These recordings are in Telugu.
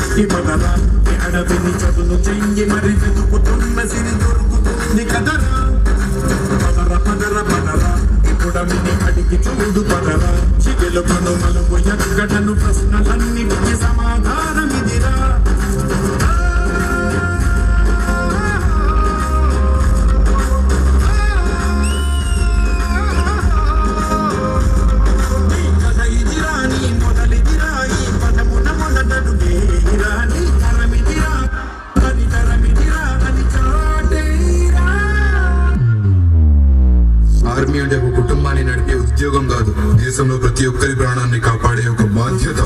గట్టి పదరా అడవిని చదును చెయ్యి మరి వెతుకుతున్న సిరి దొరుకుతుంది కదరా పదర పదర పదరా ఇప్పుడమిని అడిగి చూడు పదరా చిగెలు కనుమలుగు ఎక్కడను ప్రశ్నలన్నిటికీ సమాధానమిదిరా ఆర్మీ అంటే ఒక కుటుంబాన్ని నడిపే ఉద్యోగం కాదు, దేశంలో ప్రతి ఒక్కరి ప్రాణాన్ని కాపాడే ఒక బాధ్యత.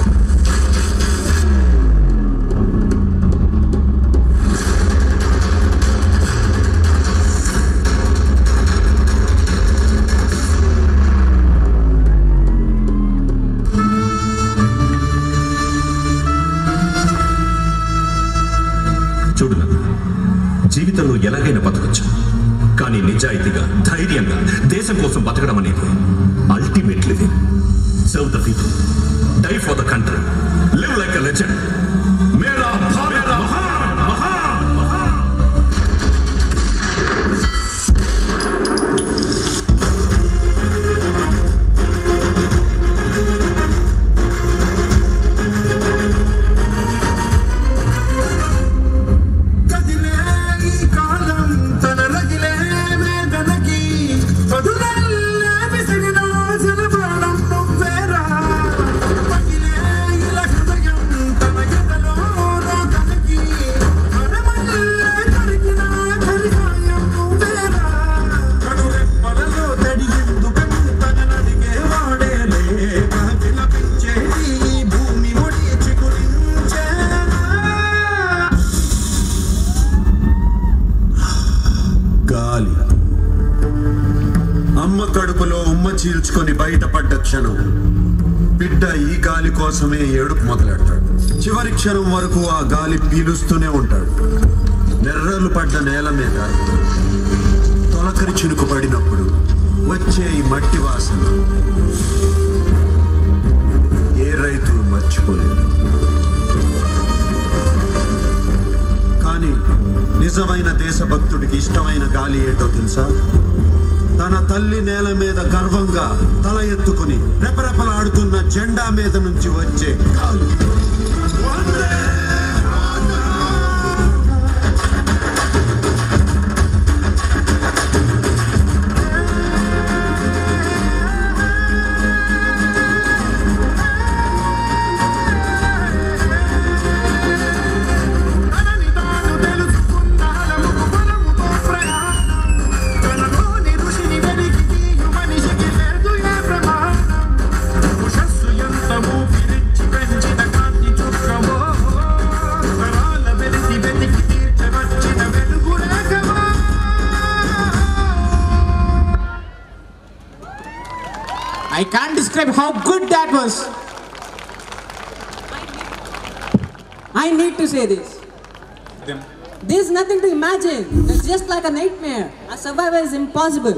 చూడు, జీవితంలో ఎలాగైనా బతకచ్చు, కానీ నిజాయితీగా ధైర్యంగా దేశం కోసం బతకడం అనేది ultimately serve the people, die for the country, live like a legend. మేరా భారత్ మహాన్ మహాన్ మహాన్. అమ్మ కడుపులో ఉమ్మ చీల్చుకొని బయటపడ్డ క్షణం బిడ్డ ఈ గాలి కోసమే ఏడుపు మొదలెడతాడు. చివరి క్షణం వరకు ఆ గాలి పీలుస్తూనే ఉంటాడు. నెర్రలు పడ్డ నేల మీద తొలకరి చినుకు పడినప్పుడు వచ్చే ఈ మట్టి వాసన ఏ రైతు మర్చిపోలేడు. కానీ నిజమైన దేశభక్తుడికి ఇష్టమైన గాలి ఏంటో తెలుసా? తన తల్లి నేల మీద గర్వంగా తల ఎత్తుకుని రెపరెపలాడుతున్న జెండా మీద నుంచి వచ్చే గాలి. I can't describe how good that was. I need to say this. There's nothing to imagine. It's just like a nightmare. A survivor is impossible.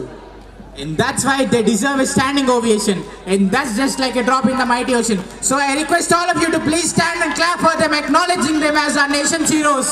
And that's why they deserve a standing ovation. And that's just like a drop in the mighty ocean. So I request all of you to please stand and clap for them, acknowledging them as our nation's heroes.